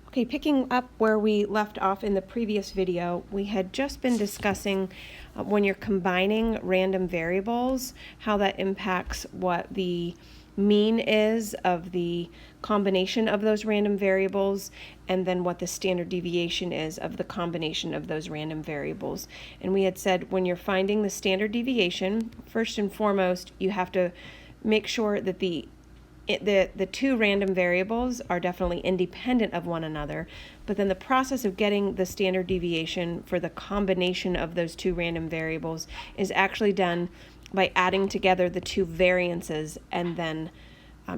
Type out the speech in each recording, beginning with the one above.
Okay, picking up where we left off in the previous video, we had just been discussing when you're combining random variables, how that impacts what the mean is of the combination of those random variables, and then what the standard deviation is of the combination of those random variables. And we had said when you're finding the standard deviation, first and foremost, you have to make sure that the two random variables are definitely independent of one another, but then the process of getting the standard deviation for the combination of those two random variables is actually done by adding together the two variances and then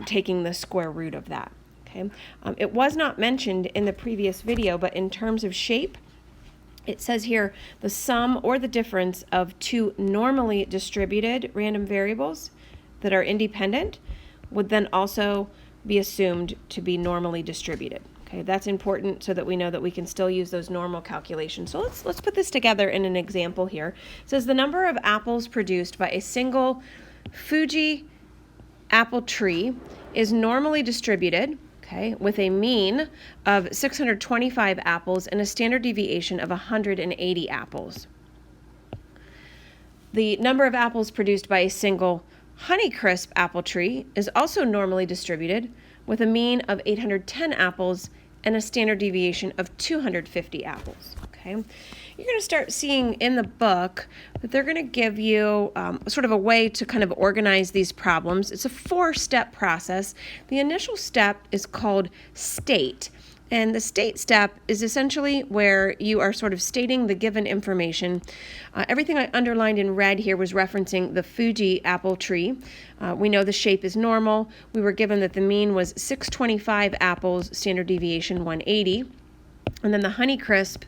taking the square root of that. Okay, it was not mentioned in the previous video, but in terms of shape, it says here the sum or the difference of two normally distributed random variables that are independent would then also be assumed to be normally distributed. Okay, that's important so that we know that we can still use those normal calculations. So let's put this together in an example here. It says the number of apples produced by a single Fuji apple tree is normally distributed, okay, with a mean of 625 apples and a standard deviation of 180 apples. The number of apples produced by a single Honeycrisp apple tree is also normally distributed with a mean of 810 apples and a standard deviation of 250 apples. Okay, you're going to start seeing in the book that they're going to give you sort of a way to kind of organize these problems. It's a 4-step process. The initial step is called state. And the state step is essentially where you are sort of stating the given information. Everything I underlined in red here was referencing the Fuji apple tree. We know the shape is normal. We were given that the mean was 625 apples, standard deviation 180. And then the Honeycrisp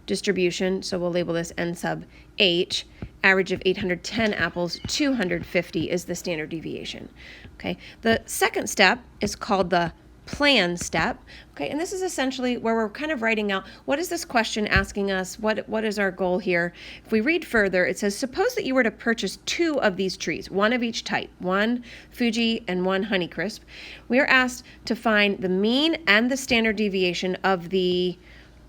distribution, so we'll label this N sub H, average of 810 apples, 250 is the standard deviation. Okay. The second step is called the plan step. Okay, and this is essentially where we're kind of writing out what is this question asking us, what is our goal here. If we read further, it says suppose that you were to purchase 2 of these trees, one of each type, one Fuji and one Honeycrisp. We are asked to find the mean and the standard deviation of the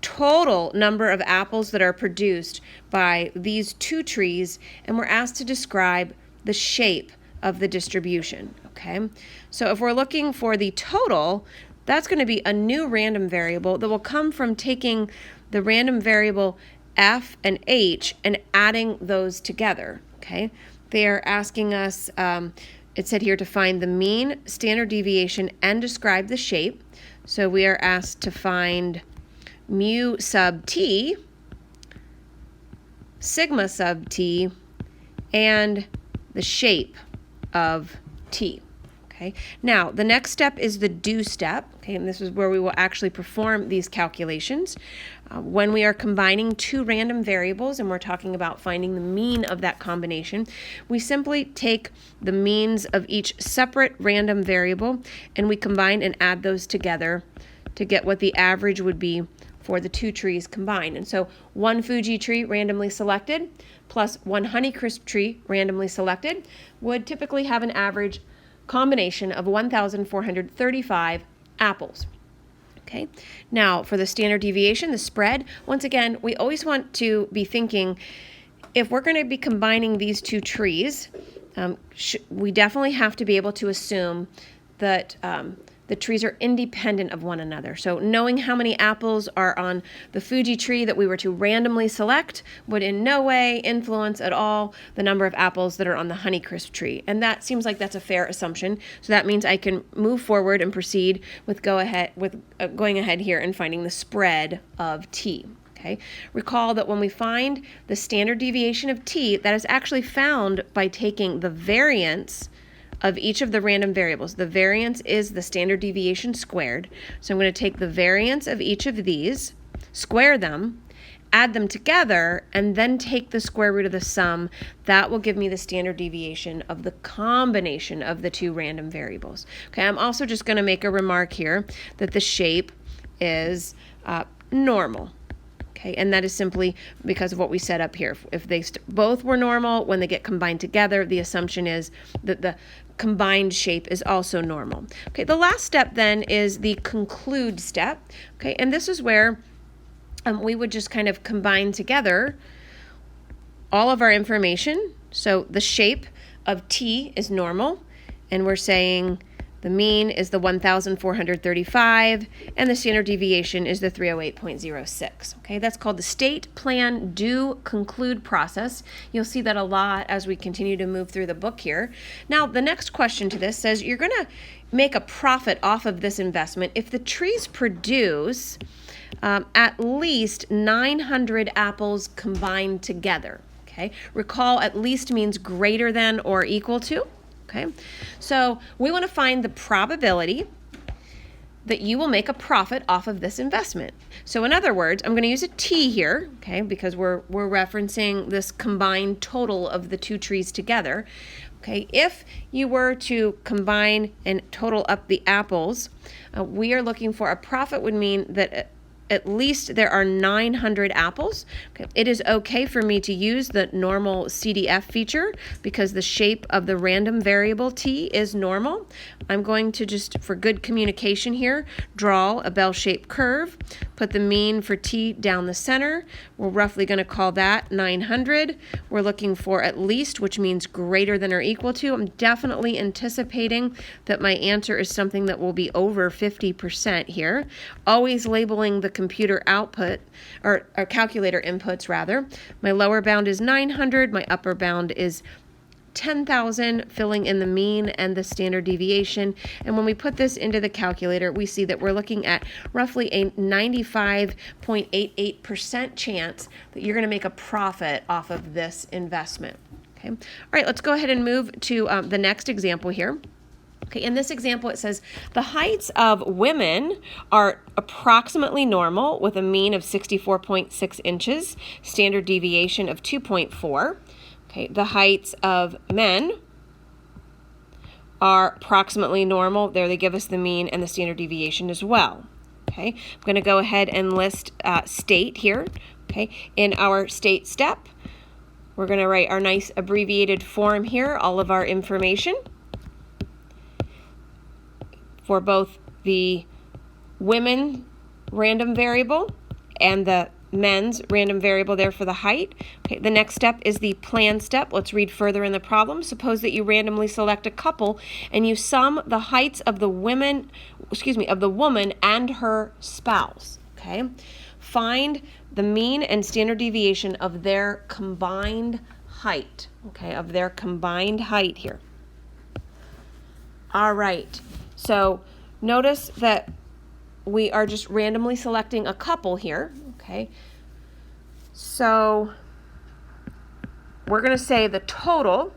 total number of apples that are produced by these 2 trees, and we're asked to describe the shape of the distribution. Okay, so if we're looking for the total, that's going to be a new random variable that will come from taking the random variable f and h and adding those together. Okay, they are asking us, it said here, to find the mean, standard deviation, and describe the shape. So we are asked to find mu sub t, sigma sub t, and the shape of t. Okay. Now, the next step is the do step, okay, and this is where we will actually perform these calculations. When we are combining 2 random variables and we're talking about finding the mean of that combination, we simply take the means of each separate random variable and we combine and add those together to get what the average would be for the 2 trees combined. And so one Fuji tree randomly selected plus one Honeycrisp tree randomly selected would typically have an average combination of 1,435 apples. Okay. Now for the standard deviation, the spread, once again, we always want to be thinking if we're going to be combining these 2 trees, we definitely have to be able to assume that the trees are independent of one another. So knowing how many apples are on the Fuji tree that we were to randomly select would in no way influence at all the number of apples that are on the Honeycrisp tree. And that seems like that's a fair assumption. So that means I can move forward and proceed with going ahead here and finding the spread of t. Okay. Recall that when we find the standard deviation of t, that is actually found by taking the variance of each of the random variables. The variance is the standard deviation squared. So I'm going to take the variance of each of these, square them, add them together, and then take the square root of the sum. That will give me the standard deviation of the combination of the 2 random variables. Okay, I'm also just going to make a remark here that the shape is normal. Okay, and that is simply because of what we set up here. If they both were normal, when they get combined together, the assumption is that the combined shape is also normal. Okay, the last step then is the conclude step. Okay, and this is where we would just kind of combine together all of our information. So the shape of T is normal, and we're saying the mean is the 1,435, and the standard deviation is the 308.06. Okay, that's called the state plan do conclude process. You'll see that a lot as we continue to move through the book here. Now, the next question to this says you're going to make a profit off of this investment if the trees produce at least 900 apples combined together. Okay, recall at least means greater than or equal to. Okay, so we want to find the probability that you will make a profit off of this investment. So in other words, I'm going to use a T here, okay, because we're referencing this combined total of the two trees together. Okay, if you were to combine and total up the apples, we are looking for a profit would mean that at least there are 900 apples. Okay. It is okay for me to use the normal CDF feature because the shape of the random variable T is normal. I'm going to just, for good communication here, draw a bell-shaped curve, put the mean for T down the center. We're roughly going to call that 900. We're looking for at least, which means greater than or equal to. I'm definitely anticipating that my answer is something that will be over 50% here. Always labeling the computer output, or calculator inputs rather. My lower bound is 900, my upper bound is 10,000, filling in the mean and the standard deviation. And when we put this into the calculator, we see that we're looking at roughly a 95.88% chance that you're going to make a profit off of this investment. Okay. All right, let's go ahead and move to the next example here. Okay, in this example, it says the heights of women are approximately normal with a mean of 64.6 inches, standard deviation of 2.4. Okay, the heights of men are approximately normal. There they give us the mean and the standard deviation as well. Okay, I'm going to go ahead and list state here. Okay, in our state step, we're going to write our nice abbreviated form here, all of our information for both the women random variable and the men's random variable there for the height. Okay, the next step is the plan step. Let's read further in the problem. Suppose that you randomly select a couple and you sum the heights of the woman and her spouse. Okay, find the mean and standard deviation of their combined height. Okay, of their combined height here. All right. So notice that we are just randomly selecting a couple here, okay? So we're going to say the total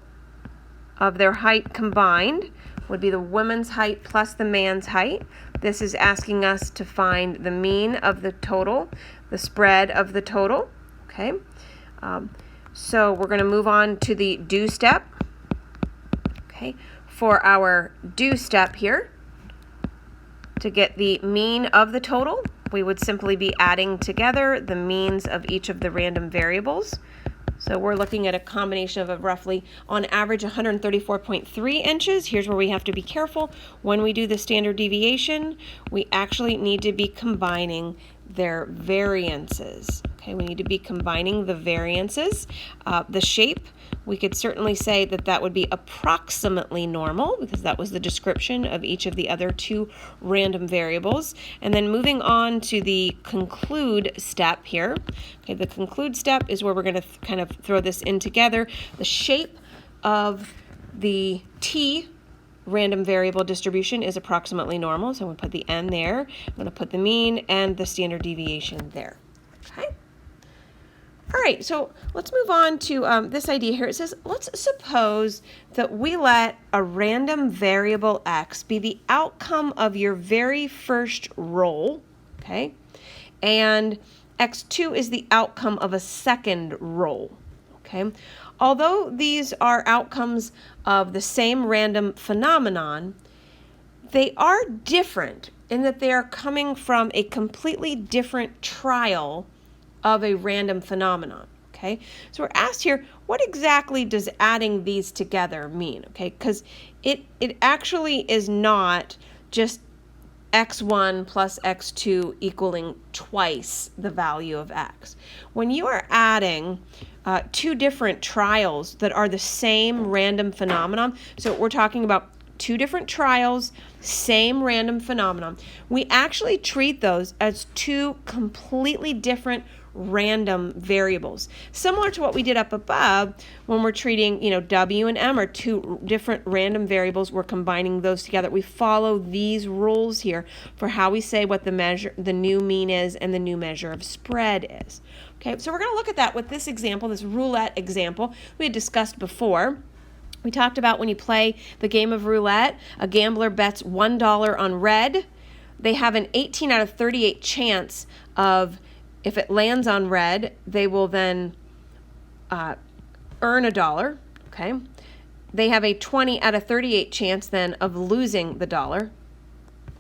of their height combined would be the woman's height plus the man's height. This is asking us to find the mean of the total, the spread of the total, okay? So we're going to move on to the do step, okay? For our do step here, to get the mean of the total, we would simply be adding together the means of each of the random variables. So we're looking at a combination of roughly, on average, 134.3 inches. Here's where we have to be careful. When we do the standard deviation, we actually need to be combining their variances. Okay, we need to be combining the variances. The shape, we could certainly say that that would be approximately normal because that was the description of each of the other two random variables. And then moving on to the conclude step here. Okay, the conclude step is where we're going to kind of throw this in together. The shape of the T random variable distribution is approximately normal, so I'm going to put the n there. I'm going to put the mean and the standard deviation there. Okay. All right, so let's move on to this idea here. It says, let's suppose that we let a random variable x be the outcome of your very first roll, okay? And x2 is the outcome of a second roll, okay? Although these are outcomes of the same random phenomenon, they are different in that they are coming from a completely different trial of a random phenomenon, okay? So we're asked here, what exactly does adding these together mean, okay? Because it actually is not just x1 plus x2 equaling twice the value of x. When you are adding two different trials that are the same random phenomenon, so we're talking about two different trials, same random phenomenon, we actually treat those as two completely different random variables. Similar to what we did up above when we're treating, W and M are two different random variables. We're combining those together. We follow these rules here for how we say what the new mean is and the new measure of spread is. Okay, so we're going to look at that with this example, this roulette example we had discussed before. We talked about when you play the game of roulette, a gambler bets $1 on red. They have an 18 out of 38 chance of, if it lands on red, they will then earn $1, okay? They have a 20 out of 38 chance then of losing the dollar,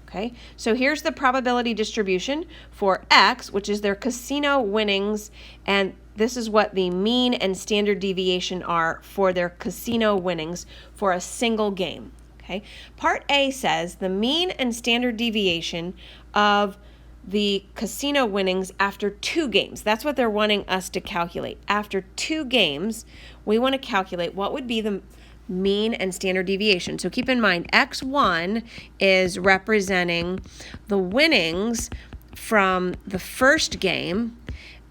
okay? So here's the probability distribution for X, which is their casino winnings, and this is what the mean and standard deviation are for their casino winnings for a single game, okay? Part A says the mean and standard deviation of the casino winnings after 2 games. That's what they're wanting us to calculate. After 2 games, we want to calculate what would be the mean and standard deviation. So keep in mind, X1 is representing the winnings from the first game,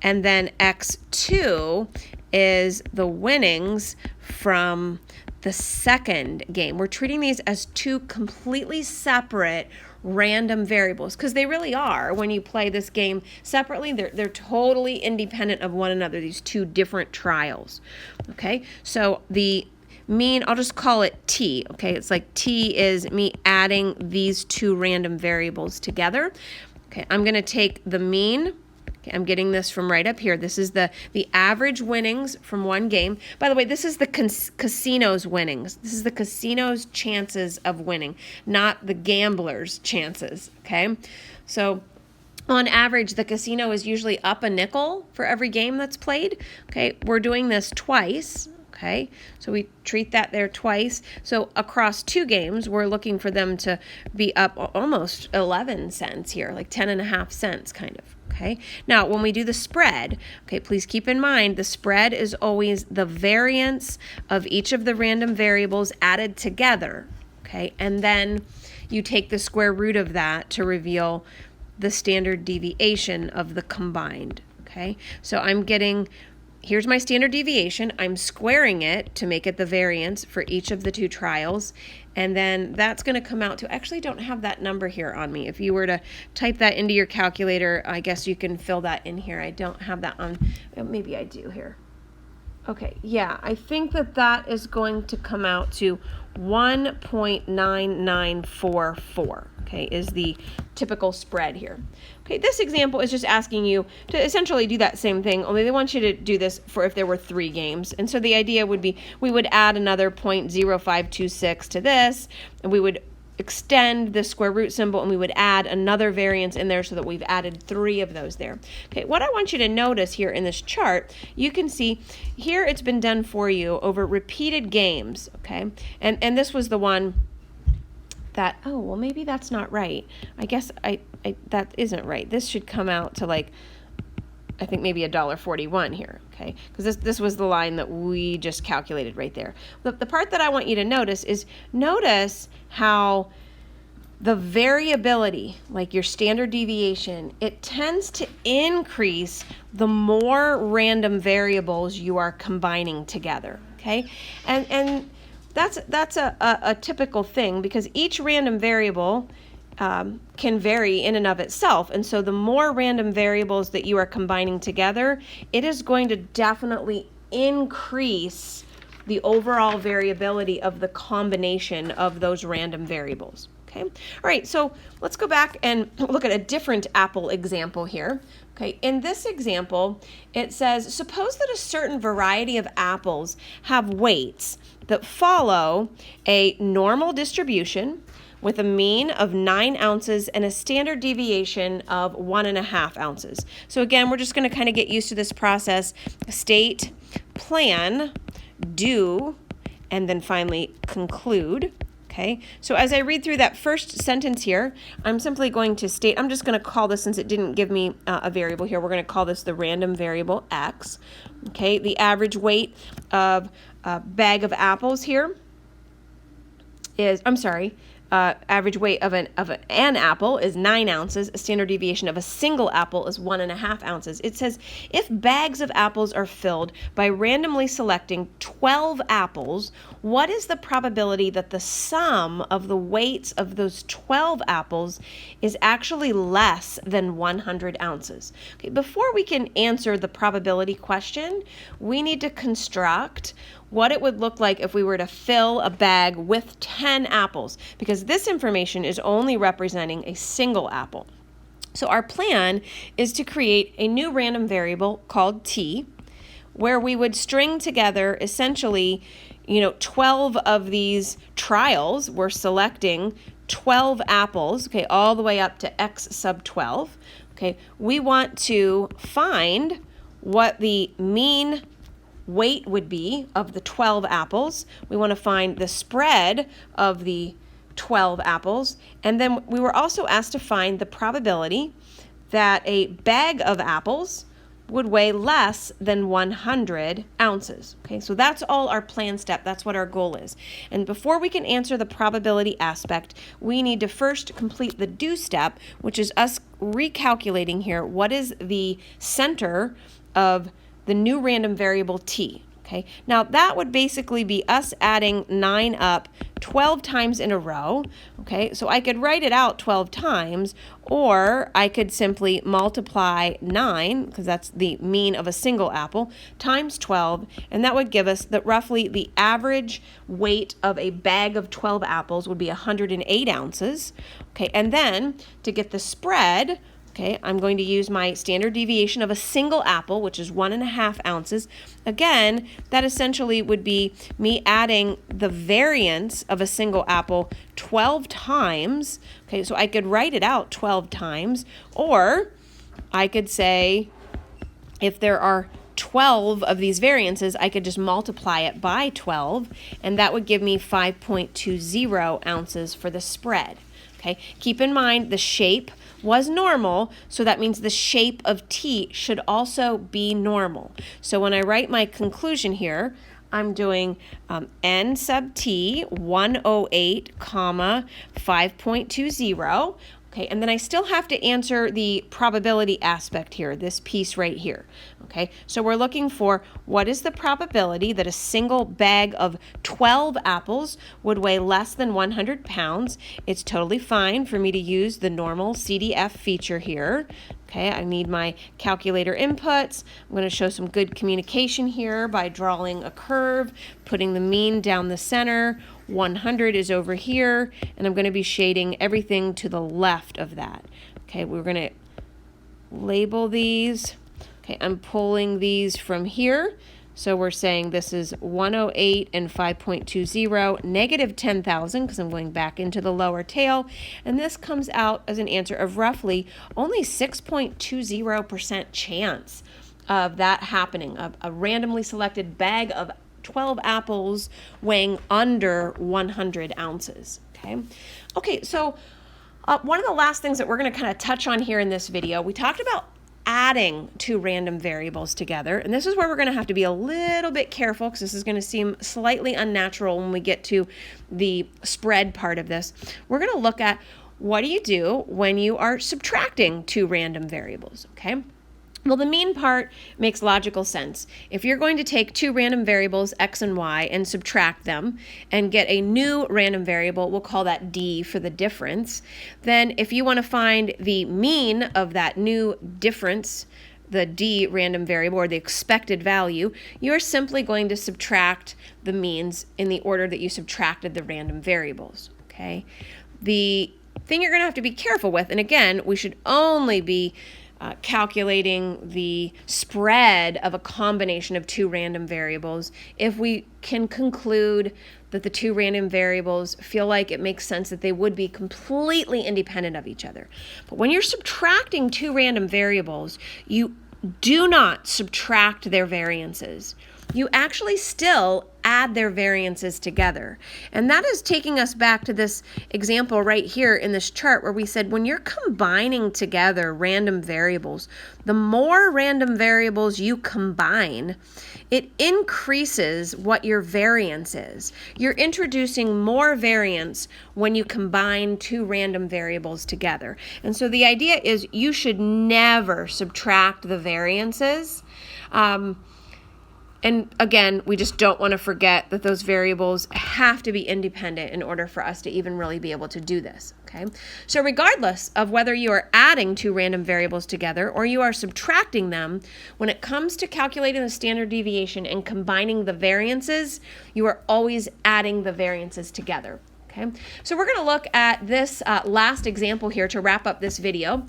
and then X2 is the winnings from the second game. We're treating these as two completely separate random variables, because they really are. When you play this game separately, they're totally independent of one another, these two different trials. Okay, so the mean, I'll just call it T. Okay, it's like T is me adding these two random variables together. Okay, I'm going to take the mean. Okay, I'm getting this from right up here. This is the average winnings from one game. By the way, this is the casino's winnings. This is the casino's chances of winning, not the gambler's chances, okay? So on average, the casino is usually up a nickel for every game that's played. Okay, we're doing this twice. Okay, so we treat that there twice. So across 2 games, we're looking for them to be up almost 11 cents here, like 10.5 cents kind of. Okay, now when we do the spread, okay, please keep in mind the spread is always the variance of each of the random variables added together. Okay, and then you take the square root of that to reveal the standard deviation of the combined. Okay, so I'm getting, here's my standard deviation. I'm squaring it to make it the variance for each of the 2 trials. And then that's going to come out to, actually don't have that number here on me. If you were to type that into your calculator, I guess you can fill that in here. I don't have that on, maybe I do here. Okay, yeah, I think that is going to come out to 1.9944, okay, is the typical spread here. Okay, this example is just asking you to essentially do that same thing, only they want you to do this for if there were 3 games. And so the idea would be we would add another 0.0526 to this, and we would extend the square root symbol, and we would add another variance in there so that we've added 3 of those there. Okay, what I want you to notice here in this chart, you can see here it's been done for you over repeated games, okay? And this was the one that, oh, well, maybe that's not right. I guess that isn't right. This should come out to, like, I think maybe $1.41 here, okay? Because this was the line that we just calculated right there. The part that I want you to notice is notice how the variability, like your standard deviation, it tends to increase the more random variables you are combining together, okay? And that's a typical thing, because each random variable can vary in and of itself. And so the more random variables that you are combining together, it is going to definitely increase the overall variability of the combination of those random variables. Okay. All right, so let's go back and look at a different apple example here. Okay, in this example, it says, suppose that a certain variety of apples have weights that follow a normal distribution with a mean of 9 ounces and a standard deviation of 1.5 ounces. So again, we're just going to kind of get used to this process. State, plan, do, and then finally conclude. Okay, so as I read through that first sentence here, I'm simply going to state, I'm just going to call this, since it didn't give me a variable here, we're going to call this the random variable x. Okay, the average weight of a bag of apples here is, average weight of an apple is 9 ounces. A standard deviation of a single apple is 1.5 ounces. It says if bags of apples are filled by randomly selecting 12 apples, what is the probability that the sum of the weights of those 12 apples is actually less than 100 ounces? Okay, before we can answer the probability question, we need to construct what it would look like if we were to fill a bag with 10 apples, because this information is only representing a single apple. So our plan is to create a new random variable called t, where we would string together essentially 12 of these trials. We're selecting 12 apples, okay, all the way up to x sub 12. Okay, we want to find what the mean weight would be of the 12 apples. We want to find the spread of the 12 apples. And then we were also asked to find the probability that a bag of apples would weigh less than 100 ounces. Okay, so that's all our plan step. That's what our goal is. And before we can answer the probability aspect, we need to first complete the do step, which is us recalculating here what is the center of the new random variable t. Okay, now that would basically be us adding 9 up 12 times in a row. Okay, so I could write it out 12 times, or I could simply multiply 9, because that's the mean of a single apple, times 12, and that would give us that roughly the average weight of a bag of 12 apples would be 108 ounces. Okay, and then to get the spread, okay, I'm going to use my standard deviation of a single apple, which is 1.5 ounces. Again, that essentially would be me adding the variance of a single apple 12 times. Okay, so I could write it out 12 times, or I could say if there are 12 of these variances, I could just multiply it by 12, and that would give me 5.20 ounces for the spread. Okay, keep in mind the shape was normal, so that means the shape of t should also be normal. So when I write my conclusion here, I'm doing n sub t 108, 5.20. Okay, and then I still have to answer the probability aspect here, this piece right here. Okay, so we're looking for what is the probability that a single bag of 12 apples would weigh less than 100 pounds. It's totally fine for me to use the normal CDF feature here. Okay, I need my calculator inputs. I'm going to show some good communication here by drawing a curve, putting the mean down the center. 100 is over here, and I'm going to be shading everything to the left of that. Okay, we're going to label these. Okay, I'm pulling these from here. So we're saying this is 108 and 5.20, negative 10,000, because I'm going back into the lower tail. And this comes out as an answer of roughly only 6.20% chance of that happening, of a randomly selected bag of 12 apples weighing under 100 ounces. Okay, so one of the last things that we're going to kind of touch on here in this video, we talked about adding two random variables together, and this is where we're going to have to be a little bit careful, because this is going to seem slightly unnatural when we get to the spread part of this. We're going to look at what do you do when you are subtracting two random variables. Okay, well, the mean part makes logical sense. If you're going to take two random variables, x and y, and subtract them and get a new random variable, we'll call that d for the difference, then if you want to find the mean of that new difference, the d random variable, or the expected value, you're simply going to subtract the means in the order that you subtracted the random variables. Okay, the thing you're going to have to be careful with, and again, we should only be calculating the spread of a combination of two random variables if we can conclude that the two random variables feel like it makes sense that they would be completely independent of each other. But when you're subtracting two random variables, you do not subtract their variances. you actually still add their variances together. And that is taking us back to this example right here in this chart where we said when you're combining together random variables, the more random variables you combine, it increases what your variance is. You're introducing more variance when you combine two random variables together. And so the idea is you should never subtract the variances. And again, we just don't want to forget that those variables have to be independent in order for us to even really be able to do this, okay? So regardless of whether you are adding two random variables together or you are subtracting them, when it comes to calculating the standard deviation and combining the variances, you are always adding the variances together. Okay, so we're going to look at this last example here to wrap up this video.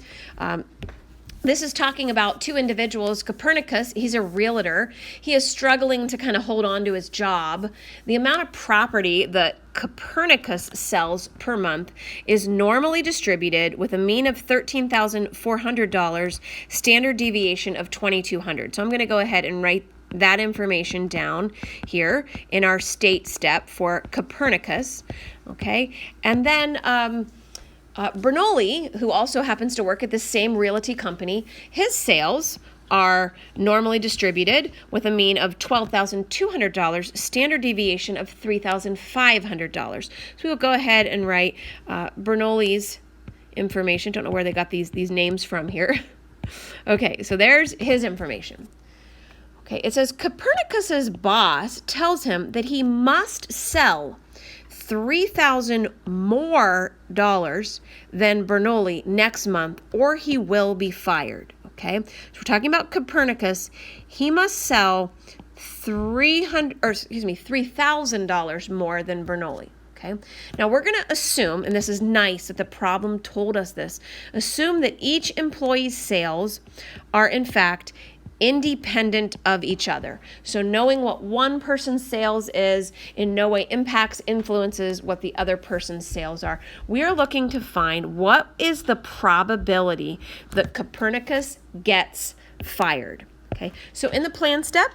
This is talking about two individuals. Copernicus, he's a realtor. He is struggling to kind of hold on to his job. The amount of property that Copernicus sells per month is normally distributed with a mean of $13,400, standard deviation of 2,200. So I'm going to go ahead and write that information down here in our state step for Copernicus. Okay, and then Bernoulli, who also happens to work at the same realty company, his sales are normally distributed with a mean of $12,200, standard deviation of $3,500. So we will go ahead and write Bernoulli's information. Don't know where they got these names from here. Okay, so there's his information. Okay, it says Copernicus's boss tells him that he must sell $3,000 more than Bernoulli next month, or he will be fired. Okay, so we're talking about Copernicus. He must sell $3,000 more than Bernoulli. Okay, now we're going to assume, and this is nice that the problem told us this, assume that each employee's sales are in fact independent of each other. So knowing what one person's sales is in no way impacts, influences what the other person's sales are. We are looking to find what is the probability that Copernicus gets fired. Okay, so in the plan step,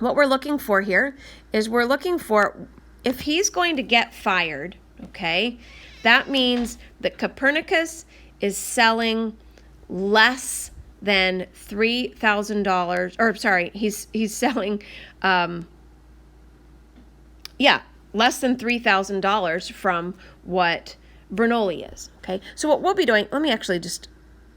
what we're looking for here is we're looking for if he's going to get fired, okay, that means that Copernicus is selling less than $3,000, or sorry, he's selling, less than $3,000 from what Bernoulli is, okay? So what we'll be doing, let me actually just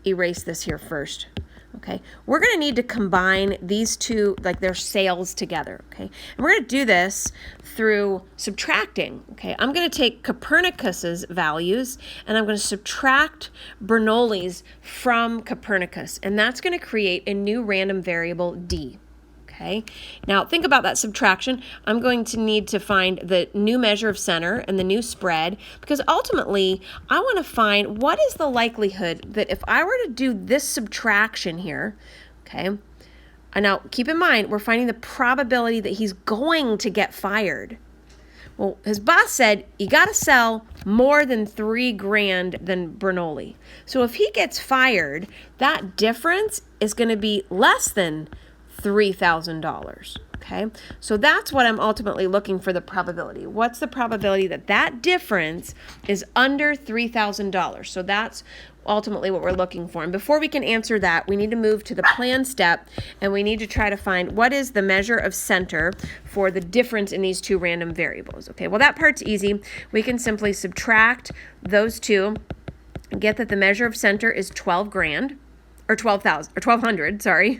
erase this here first, okay? We're going to need to combine these two, like their sales together, okay? And we're going to do this through subtracting, okay? I'm going to take Copernicus's values and I'm going to subtract Bernoulli's from Copernicus, and that's going to create a new random variable D. Okay, now think about that subtraction. I'm going to need to find the new measure of center and the new spread, because ultimately I want to find what is the likelihood that if I were to do this subtraction here, okay, and now keep in mind we're finding the probability that he's going to get fired. Well, his boss said you got to sell more than $3,000 than Bernoulli. So if he gets fired, that difference is going to be less than $3,000, okay? So that's what I'm ultimately looking for, the probability. What's the probability that that difference is under $3,000? So that's ultimately what we're looking for. And before we can answer that, we need to move to the plan step, and we need to try to find what is the measure of center for the difference in these two random variables, okay? Well, that part's easy. We can simply subtract those two and get that the measure of center is $12,100, sorry.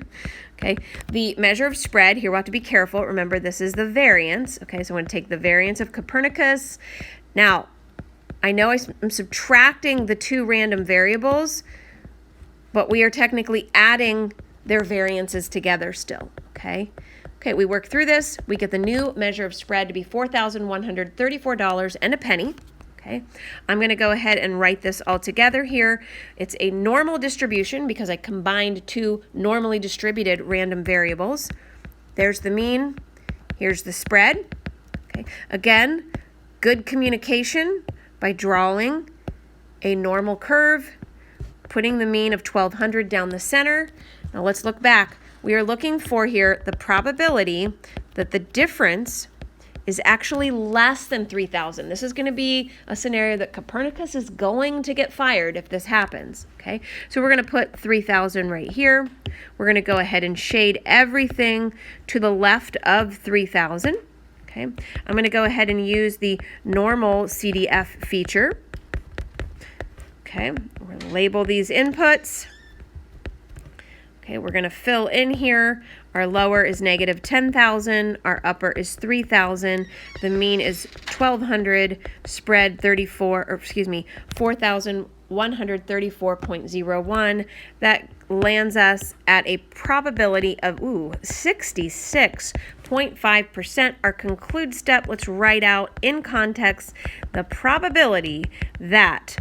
Okay, the measure of spread, here we'll have to be careful. Remember, this is the variance. Okay, so I'm going to take the variance of Copernicus. Now, I know I'm subtracting the two random variables, but we are technically adding their variances together still, okay? Okay, we work through this. We get the new measure of spread to be $4,134 and a penny. Okay, I'm going to go ahead and write this all together here. It's a normal distribution because I combined two normally distributed random variables. There's the mean. Here's the spread. Okay, again, good communication by drawing a normal curve, putting the mean of 1,200 down the center. Now let's look back. We are looking for here the probability that the difference is actually less than 3,000. This is going to be a scenario that Copernicus is going to get fired if this happens, okay? So we're going to put 3,000 right here. We're going to go ahead and shade everything to the left of 3,000, okay? I'm going to go ahead and use the normal CDF feature. Okay, we're going to label these inputs. Okay, we're going to fill in here. Our lower is negative 10,000. Our upper is 3,000. The mean is 1,200. Spread 4,134.01. That lands us at a probability of 66.5%. Our conclude step, let's write out in context the probability that